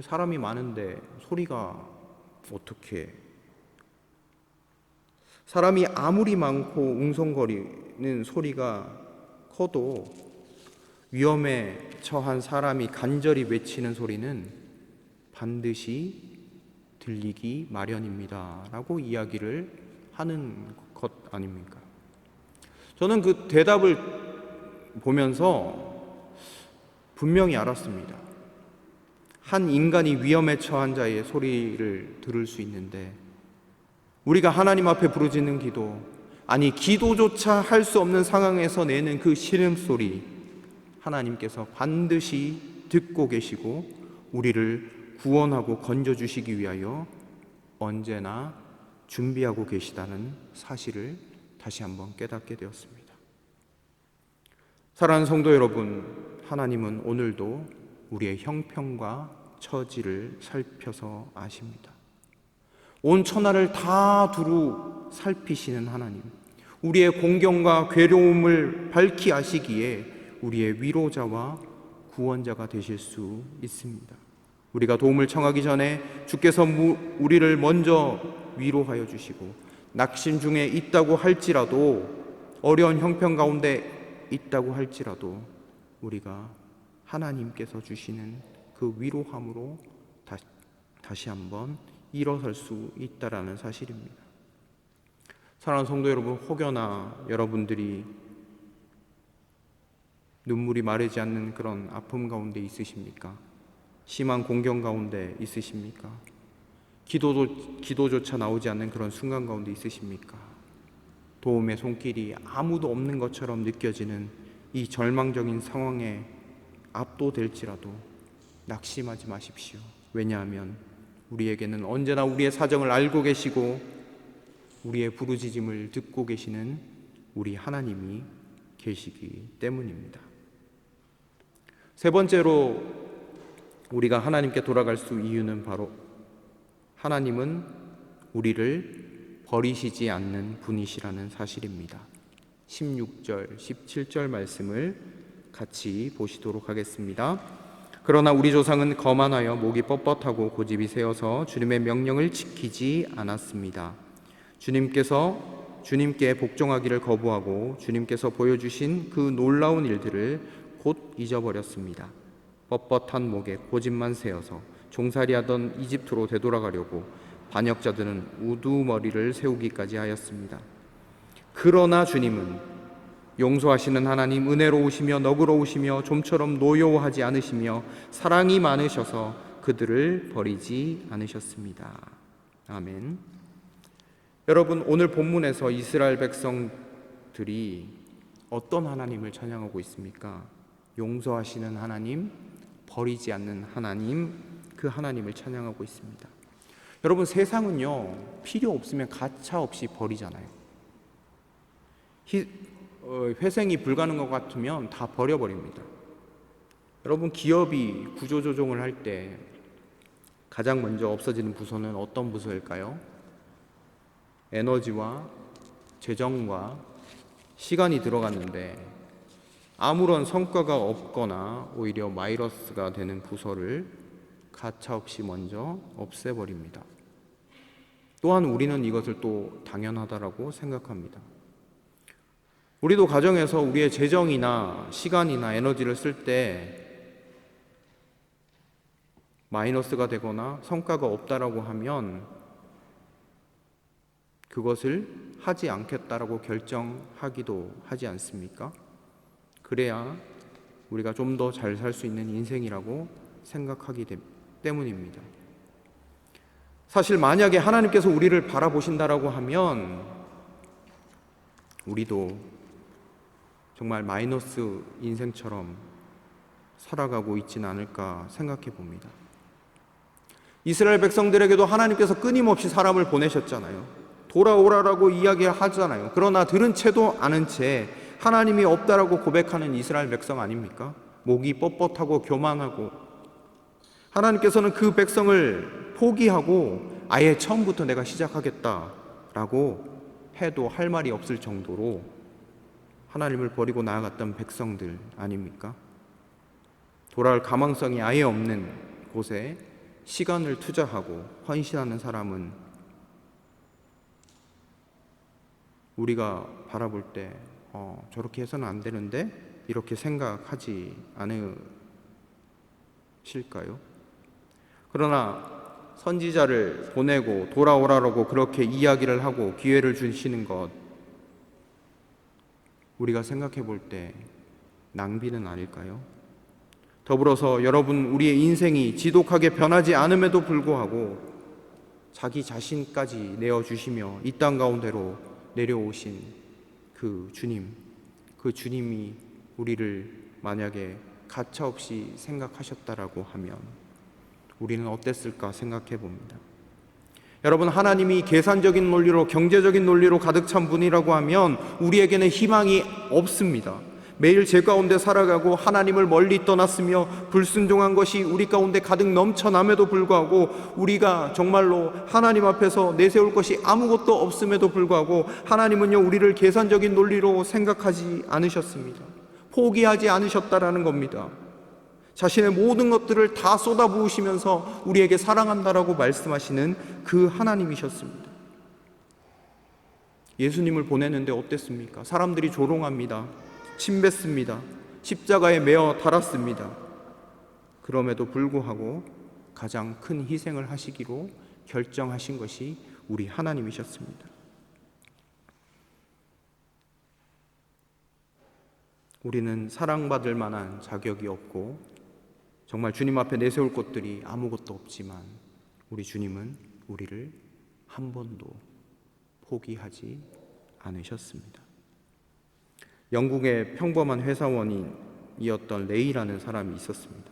사람이 많은데 소리가 어떻게, 사람이 아무리 많고 웅성거리는 소리가 커도 위험에 처한 사람이 간절히 외치는 소리는 반드시 들리기 마련입니다 라고 이야기를 하는 것 아닙니까? 저는 그 대답을 보면서 분명히 알았습니다. 한 인간이 위험에 처한 자의 소리를 들을 수 있는데 우리가 하나님 앞에 부르짖는 기도, 아니 기도조차 할 수 없는 상황에서 내는 그 신음소리, 하나님께서 반드시 듣고 계시고 우리를 구원하고 건져주시기 위하여 언제나 준비하고 계시다는 사실을 다시 한번 깨닫게 되었습니다. 사랑하는 성도 여러분, 하나님은 오늘도 우리의 형편과 처지를 살펴서 아십니다. 온 천하를 다 두루 살피시는 하나님, 우리의 공경과 괴로움을 밝히 아시기에 우리의 위로자와 구원자가 되실 수 있습니다. 우리가 도움을 청하기 전에 주께서 우리를 먼저 위로하여 주시고 낙심 중에 있다고 할지라도, 어려운 형편 가운데 있다고 할지라도 우리가 하나님께서 주시는 그 위로함으로 다시 한번 일어설 수 있다라는 사실입니다. 사랑하는 성도 여러분, 혹여나 여러분들이 눈물이 마르지 않는 그런 아픔 가운데 있으십니까? 심한 공경 가운데 있으십니까? 기도조차 나오지 않는 그런 순간 가운데 있으십니까? 도움의 손길이 아무도 없는 것처럼 느껴지는 이 절망적인 상황에 압도될지라도 낙심하지 마십시오. 왜냐하면 우리에게는 언제나 우리의 사정을 알고 계시고 우리의 부르짖음을 듣고 계시는 우리 하나님이 계시기 때문입니다. 세 번째로 우리가 하나님께 돌아갈 수 이유는 바로 하나님은 우리를 버리시지 않는 분이시라는 사실입니다. 16절, 17절 말씀을 같이 보시도록 하겠습니다. 그러나 우리 조상은 거만하여 목이 뻣뻣하고 고집이 세어서 주님의 명령을 지키지 않았습니다. 주님께 복종하기를 거부하고 주님께서 보여주신 그 놀라운 일들을 곧 잊어버렸습니다. 뻣뻣한 목에 고집만 세어서 종살이하던 이집트로 되돌아가려고 반역자들은 우두머리를 세우기까지 하였습니다. 그러나 주님은 용서하시는 하나님, 은혜로우시며 너그러우시며 좀처럼 노여워하지 않으시며 사랑이 많으셔서 그들을 버리지 않으셨습니다. 아멘. 여러분, 오늘 본문에서 이스라엘 백성들이 어떤 하나님을 찬양하고 있습니까? 용서하시는 하나님, 버리지 않는 하나님, 그 하나님을 찬양하고 있습니다. 여러분, 세상은요, 필요 없으면 가차없이 버리잖아요. 회생이 불가능한 것 같으면 다 버려버립니다. 여러분, 기업이 구조조정을 할 때 가장 먼저 없어지는 부서는 어떤 부서일까요? 에너지와 재정과 시간이 들어갔는데 아무런 성과가 없거나 오히려 마이너스가 되는 부서를 가차없이 먼저 없애버립니다. 또한 우리는 이것을 또 당연하다라고 생각합니다. 우리도 가정에서 우리의 재정이나 시간이나 에너지를 쓸 때 마이너스가 되거나 성과가 없다라고 하면 그것을 하지 않겠다라고 결정하기도 하지 않습니까? 그래야 우리가 좀 더 잘 살 수 있는 인생이라고 생각하기 때문입니다. 사실 만약에 하나님께서 우리를 바라보신다라고 하면 우리도 정말 마이너스 인생처럼 살아가고 있지는 않을까 생각해 봅니다. 이스라엘 백성들에게도 하나님께서 끊임없이 사람을 보내셨잖아요. 돌아오라라고 이야기하잖아요. 그러나 들은 채도 않은 채 하나님이 없다라고 고백하는 이스라엘 백성 아닙니까? 목이 뻣뻣하고 교만하고 하나님께서는 그 백성을 포기하고 아예 처음부터 내가 시작하겠다라고 해도 할 말이 없을 정도로 하나님을 버리고 나아갔던 백성들 아닙니까? 돌아올 가망성이 아예 없는 곳에 시간을 투자하고 헌신하는 사람은 우리가 바라볼 때 저렇게 해서는 안 되는데 이렇게 생각하지 않으실까요? 그러나 선지자를 보내고 돌아오라고 그렇게 이야기를 하고 기회를 주시는 것 우리가 생각해 볼 때 낭비는 아닐까요? 더불어서 여러분, 우리의 인생이 지독하게 변하지 않음에도 불구하고 자기 자신까지 내어주시며 이 땅 가운데로 내려오신 그 주님이 우리를 만약에 가차없이 생각하셨다라고 하면 우리는 어땠을까 생각해 봅니다. 여러분, 하나님이 계산적인 논리로 경제적인 논리로 가득 찬 분이라고 하면 우리에게는 희망이 없습니다. 매일 죄 가운데 살아가고 하나님을 멀리 떠났으며 불순종한 것이 우리 가운데 가득 넘쳐남에도 불구하고 우리가 정말로 하나님 앞에서 내세울 것이 아무것도 없음에도 불구하고 하나님은요, 우리를 계산적인 논리로 생각하지 않으셨습니다. 포기하지 않으셨다라는 겁니다. 자신의 모든 것들을 다 쏟아부으시면서 우리에게 사랑한다라고 말씀하시는 그 하나님이셨습니다. 예수님을 보내는데 어땠습니까? 사람들이 조롱합니다. 침뱉습니다. 십자가에 매어 달았습니다. 그럼에도 불구하고 가장 큰 희생을 하시기로 결정하신 것이 우리 하나님이셨습니다. 우리는 사랑받을 만한 자격이 없고 정말 주님 앞에 내세울 것들이 아무것도 없지만 우리 주님은 우리를 한 번도 포기하지 않으셨습니다. 영국의 평범한 회사원이었던 레이라는 사람이 있었습니다.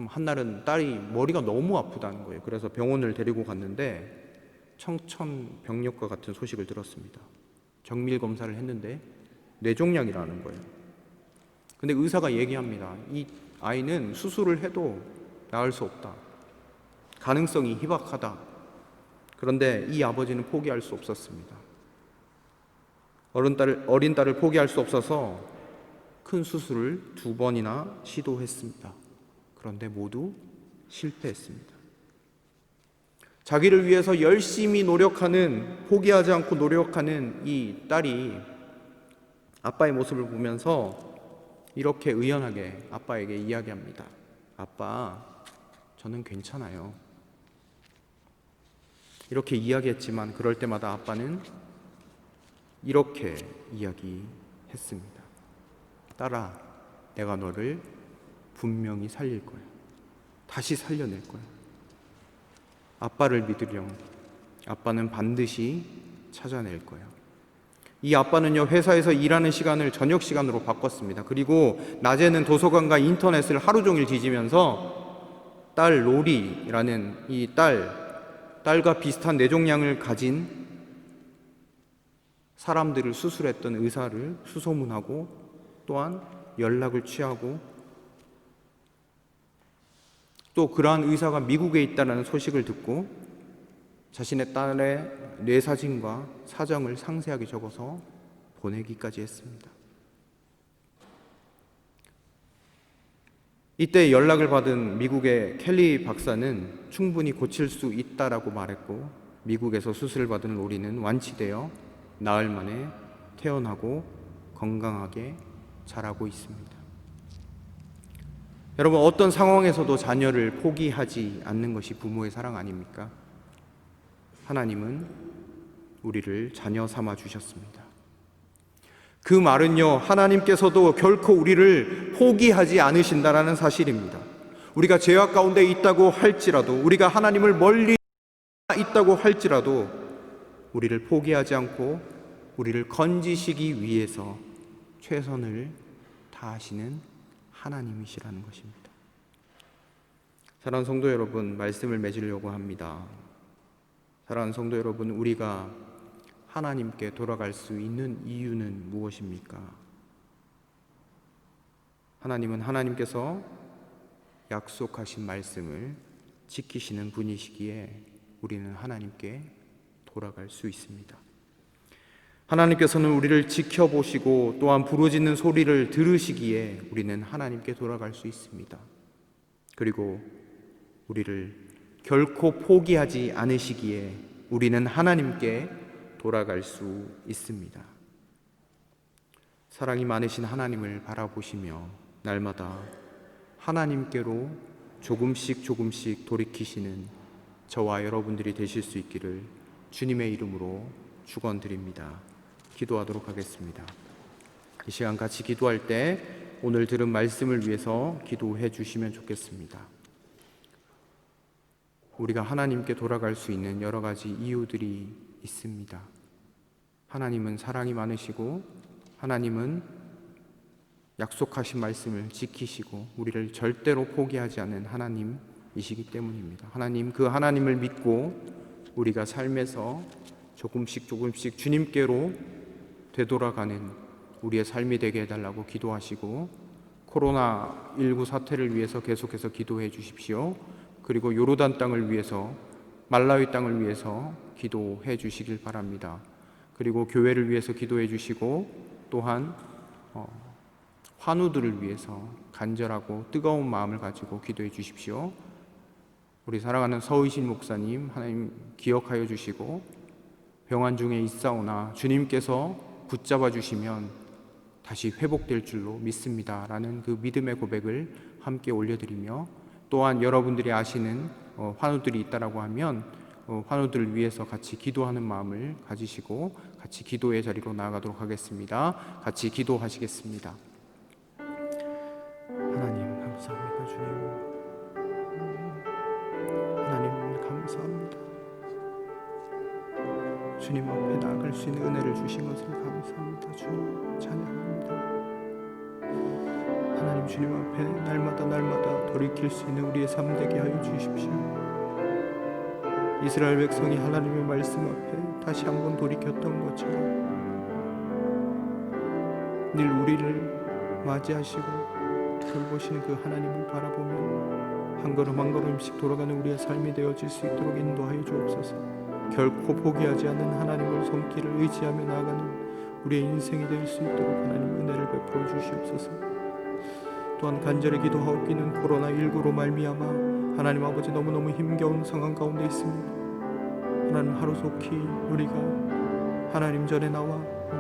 한날은 딸이 머리가 너무 아프다는 거예요. 그래서 병원을 데리고 갔는데 청천벽력과 같은 소식을 들었습니다. 정밀 검사를 했는데 뇌종양이라는 거예요. 근데 의사가 얘기합니다. 이 아이는 수술을 해도 나을 수 없다. 가능성이 희박하다. 그런데 이 아버지는 포기할 수 없었습니다. 어린 딸을 포기할 수 없어서 큰 수술을 2번이나 시도했습니다. 그런데 모두 실패했습니다. 자기를 위해서 열심히 노력하는, 포기하지 않고 노력하는 이 딸이 아빠의 모습을 보면서 이렇게 의연하게 아빠에게 이야기합니다. 아빠, 저는 괜찮아요. 이렇게 이야기했지만 그럴 때마다 아빠는 이렇게 이야기했습니다. 딸아, 내가 너를 분명히 살릴 거야. 다시 살려낼 거야. 아빠를 믿으렴. 아빠는 반드시 찾아낼 거야. 이 아빠는요, 회사에서 일하는 시간을 저녁 시간으로 바꿨습니다. 그리고 낮에는 도서관과 인터넷을 하루 종일 뒤지면서 딸 로리라는 이 딸과 비슷한 뇌종양을 가진 사람들을 수술했던 의사를 수소문하고 또한 연락을 취하고 또 그러한 의사가 미국에 있다는 소식을 듣고 자신의 딸의 뇌사진과 사정을 상세하게 적어서 보내기까지 했습니다. 이때 연락을 받은 미국의 켈리 박사는 충분히 고칠 수 있다라고 말했고, 미국에서 수술을 받은 로리는 완치되어 나흘 만에 태어나고 건강하게 자라고 있습니다. 여러분, 어떤 상황에서도 자녀를 포기하지 않는 것이 부모의 사랑 아닙니까? 하나님은 우리를 자녀 삼아 주셨습니다. 그 말은요, 하나님께서도 결코 우리를 포기하지 않으신다라는 사실입니다. 우리가 죄악 가운데 있다고 할지라도, 우리가 하나님을 멀리 있다고 할지라도 우리를 포기하지 않고 우리를 건지시기 위해서 최선을 다하시는 하나님이시라는 것입니다. 사랑하는 성도 여러분, 말씀을 맺으려고 합니다. 사랑하는 성도 여러분, 우리가 하나님께 돌아갈 수 있는 이유는 무엇입니까? 하나님은 하나님께서 약속하신 말씀을 지키시는 분이시기에 우리는 하나님께 돌아갈 수 있습니다. 하나님께서는 우리를 지켜보시고 또한 부르짖는 소리를 들으시기에 우리는 하나님께 돌아갈 수 있습니다. 그리고 우리를 결코 포기하지 않으시기에 우리는 하나님께 돌아갈 수 있습니다. 사랑이 많으신 하나님을 바라보시며 날마다 하나님께로 조금씩 돌이키시는 저와 여러분들이 되실 수 있기를 주님의 이름으로 축원드립니다. 기도하도록 하겠습니다. 이 시간 같이 기도할 때 오늘 들은 말씀을 위해서 기도해 주시면 좋겠습니다. 우리가 하나님께 돌아갈 수 있는 여러 가지 이유들이 있습니다. 하나님은 사랑이 많으시고 하나님은 약속하신 말씀을 지키시고 우리를 절대로 포기하지 않는 하나님이시기 때문입니다. 하나님, 그 하나님을 믿고 우리가 삶에서 조금씩 주님께로 되돌아가는 우리의 삶이 되게 해달라고 기도하시고, 코로나19 사태를 위해서 계속해서 기도해 주십시오. 그리고 요르단 땅을 위해서, 말라위 땅을 위해서 기도해 주시길 바랍니다. 그리고 교회를 위해서 기도해 주시고, 또한 환우들을 위해서 간절하고 뜨거운 마음을 가지고 기도해 주십시오. 우리 사랑하는 서의신 목사님 하나님 기억하여 주시고, 병환 중에 있사오나 주님께서 붙잡아 주시면 다시 회복될 줄로 믿습니다 라는 그 믿음의 고백을 함께 올려드리며, 또한 여러분들이 아시는 환우들이 있다라고 하면 환우들을 위해서 같이 기도하는 마음을 가지시고 같이 기도의 자리로 나아가도록 하겠습니다. 같이 기도하시겠습니다. 하나님 감사합니다. 주님, 하나님 감사합니다. 주님 앞에 나아갈 수 있는 은혜를 주신 것을 감사합니다. 주님 찬양합니다. 하나님, 주님 앞에 날마다 돌이킬 수 있는 우리의 삶 되게 하여 주십시오. 이스라엘 백성이 하나님의 말씀 앞에 다시 한번 돌이켰던 것처럼 늘 우리를 맞이하시고 돌보시는 그 하나님을 바라보며 한 걸음씩 돌아가는 우리의 삶이 되어질 수 있도록 인도하여 주옵소서. 결코 포기하지 않는 하나님을 손길을 의지하며 나아가는 우리의 인생이 될 수 있도록 하나님 은혜를 베풀어 주시옵소서. 또한 간절히 기도하옵기는 코로나19로 말미암아 하나님 아버지 너무너무 힘겨운 상황 가운데 있습니다. 하나님, 하루속히 우리가 하나님 전에 나와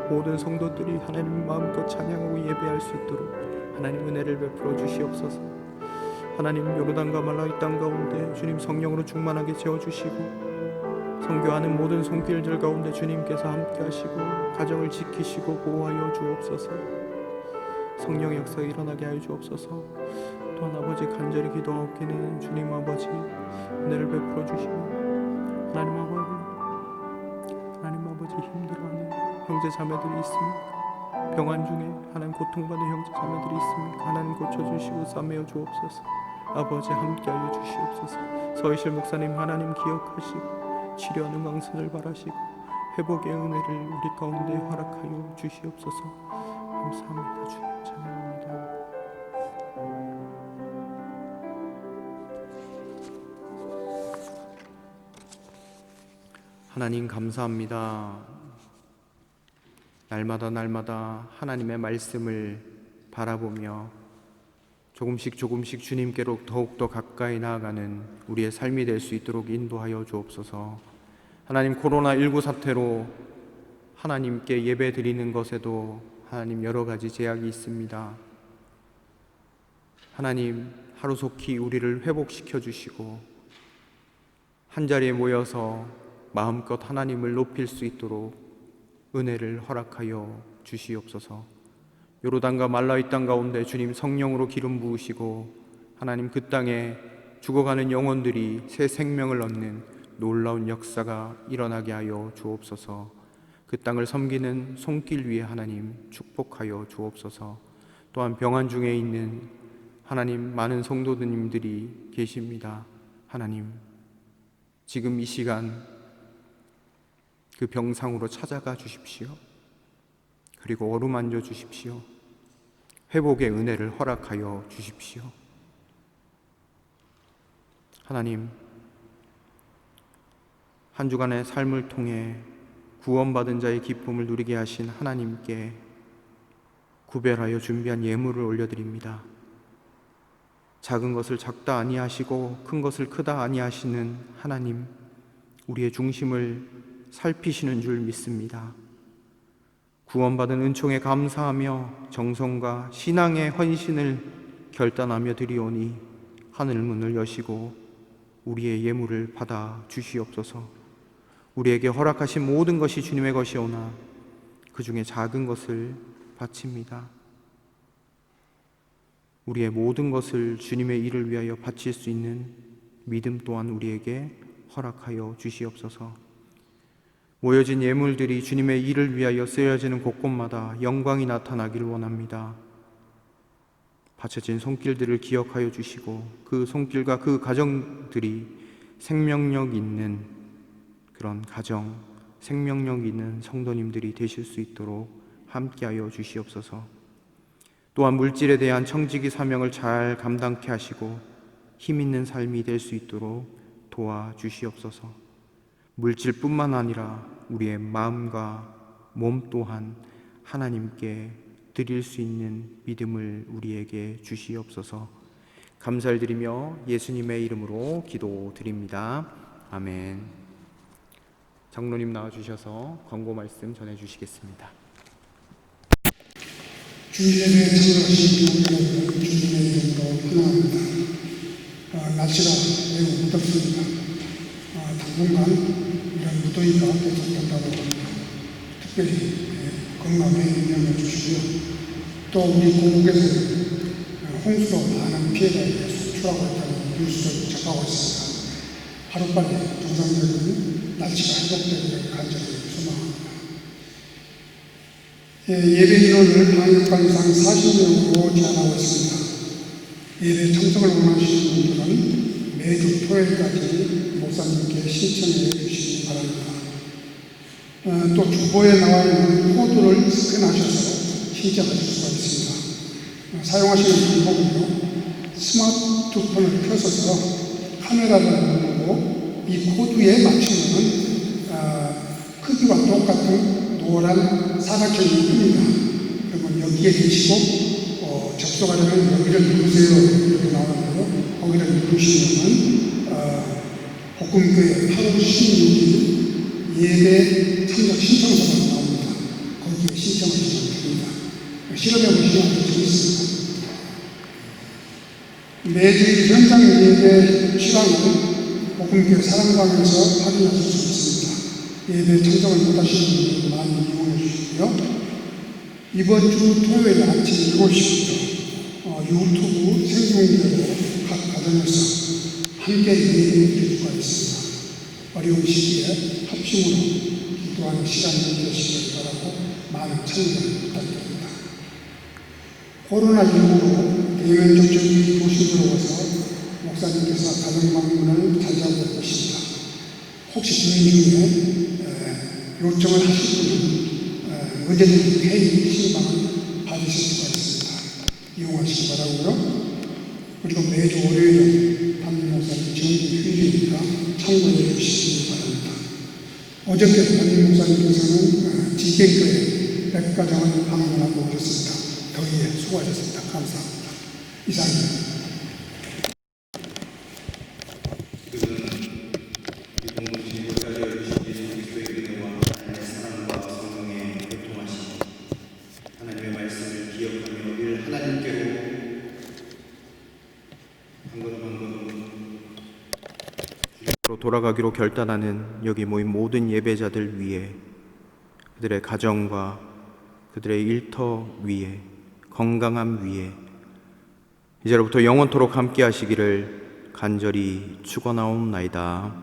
모든 성도들이 하나님 마음껏 찬양하고 예배할 수 있도록 하나님 은혜를 베풀어 주시옵소서. 하나님, 요르단과 말라위 땅 가운데 주님 성령으로 충만하게 채워주시고 선교하는 모든 손길들 가운데 주님께서 함께 하시고 가정을 지키시고 보호하여 주옵소서. 성령의 역사가 일어나게 하여 주옵소서. 또한 아버지, 간절히 기도하옵기는 주님 아버지 은혜를 베풀어 주시고 하나님 아버지 힘들어하는 형제 자매들이 있습니까? 병환 중에 하나님 고통받는 형제 자매들이 있습니까? 하나님 고쳐주시고 싸매어 주옵소서. 아버지 함께하여 주시옵소서. 서희실 목사님 하나님 기억하시고 치료하는 강선을 바라시고 회복의 은혜를 우리 가운데 허락하여 주시옵소서. 감사합니다. 주님 찬양합니다. 하나님 감사합니다. 날마다 하나님의 말씀을 바라보며 조금씩 주님께로 더욱더 가까이 나아가는 우리의 삶이 될 수 있도록 인도하여 주옵소서. 하나님, 코로나19 사태로 하나님께 예배 드리는 것에도 하나님 여러 가지 제약이 있습니다. 하나님, 하루속히 우리를 회복시켜 주시고 한자리에 모여서 마음껏 하나님을 높일 수 있도록 은혜를 허락하여 주시옵소서. 요르단과 말라위 땅 가운데 주님 성령으로 기름 부으시고 하나님, 그 땅에 죽어가는 영혼들이 새 생명을 얻는 놀라운 역사가 일어나게 하여 주옵소서. 그 땅을 섬기는 손길 위에 하나님 축복하여 주옵소서. 또한 병환 중에 있는 하나님 많은 성도님들이 계십니다. 하나님, 지금 이 시간 그 병상으로 찾아가 주십시오. 그리고 어루만져 주십시오. 회복의 은혜를 허락하여 주십시오. 하나님, 한 주간의 삶을 통해 구원받은 자의 기쁨을 누리게 하신 하나님께 구별하여 준비한 예물을 올려드립니다. 작은 것을 작다 아니하시고 큰 것을 크다 아니하시는 하나님, 우리의 중심을 살피시는 줄 믿습니다. 구원받은 은총에 감사하며 정성과 신앙의 헌신을 결단하며 드리오니 하늘문을 여시고 우리의 예물을 받아 주시옵소서. 우리에게 허락하신 모든 것이 주님의 것이오나 그 중에 작은 것을 바칩니다. 우리의 모든 것을 주님의 일을 위하여 바칠 수 있는 믿음 또한 우리에게 허락하여 주시옵소서. 모여진 예물들이 주님의 일을 위하여 쓰여지는 곳곳마다 영광이 나타나기를 원합니다. 바쳐진 손길들을 기억하여 주시고 그 손길과 그 가정들이 생명력 있는 그런 가정, 생명력 있는 성도님들이 되실 수 있도록 함께하여 주시옵소서. 또한 물질에 대한 청지기 사명을 잘 감당케 하시고 힘 있는 삶이 될 수 있도록 도와주시옵소서. 물질뿐만 아니라 우리의 마음과 몸 또한 하나님께 드릴 수 있는 믿음을 우리에게 주시옵소서. 감사를 드리며 예수님의 이름으로 기도드립니다. 아멘. 장로님 나와주셔서 광고 말씀 전해주시겠습니다. 주일에 참여하신 교우들은 주님의 이름으로 환영합니다. 날씨가 매우 무덥습니다. 당분간 이런 무더위가 계속된다고 합니다. 특별히 건강에 유념해 주시고요. 또 우리 고국에서 홍수로 많은 피해가 속출하고 있다는 뉴스를 접하고 있습니다. 하루빨리 정상적인 날씨가 회복되기를 간절히 소망합니다. 예배 인원을 방역관리상 40명으로 제한하고 있습니다. 예배 참석을 원하시는 분들은 매주 토요일까지 목사님께 신청해 주시기 바랍니다. 또 주보에 나와 있는 코드를 스캔하셔서 신청하실 수가 있습니다. 사용하시는 방법은요, 스마트폰을 켜셔서 카메라를 누르고 이 코드에 맞추면 크기와 똑같은 노란 사각형이 뜹니다. 그러면 여기에 계시고 접속하려면 여기를 누르세요 이렇게 나오는데요. 거기를 누르시면 복음교회 8월 16일 예배 참석 신청서가 나옵니다. 거기에 신청하시면 됩니다. 실험해 보시면 아주 재밌습니다. 매주일 현장 예배 시간은 복음교회 사랑방에서 확인하실 수 있습니다. 예배 참석을 못하시는 분들 많이 이용해 주시고요. 이번 주 토요일 아침 7시부터 유튜브 생중계로 각 가정에서 함께 예배드릴 수가 있습니다. 어려운 시기에 합심으로 기도하는 시간이 되시길 바라고 많은 참여 부탁드립니다. 코로나19로 대면 접촉이 도심스러워서 목사님께서 가정 방문을 자제하고 계십니다. 혹시 저희 중에 요청을 하실 분은 언제든지 회의 신방을 받으실 수가 있습니다. 이용하시기 바라고요. 그리고 매주 월요일은 담임 목사님 정기 휴일이니까 참고해 주시기 바랍니다. 어저께 담임 목사님께서는 지게교회 백과장을 방문을 하고 오셨습니다. 더위에 수고하셨습니다. 감사합니다. 이상입니다. 하나님의 말씀을 기억하며 늘 하나님께로 한 걸음 한 걸음 돌아가기로 결단하는 여기 모인 모든 예배자들 위해, 그들의 가정과 그들의 일터 위에, 건강함 위에 이제로부터 영원토록 함께 하시기를 간절히 축원하옵나이다.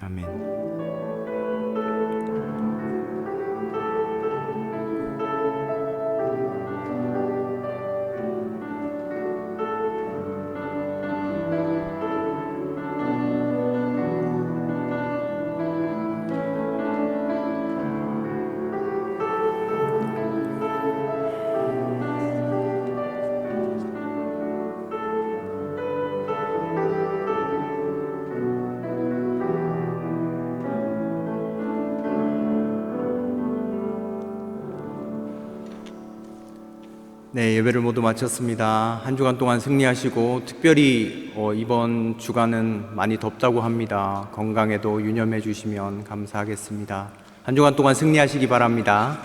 아멘. 네, 예배를 모두 마쳤습니다. 한 주간 동안 승리하시고, 특별히 이번 주간은 많이 덥다고 합니다. 건강에도 유념해 주시면 감사하겠습니다. 한 주간 동안 승리하시기 바랍니다.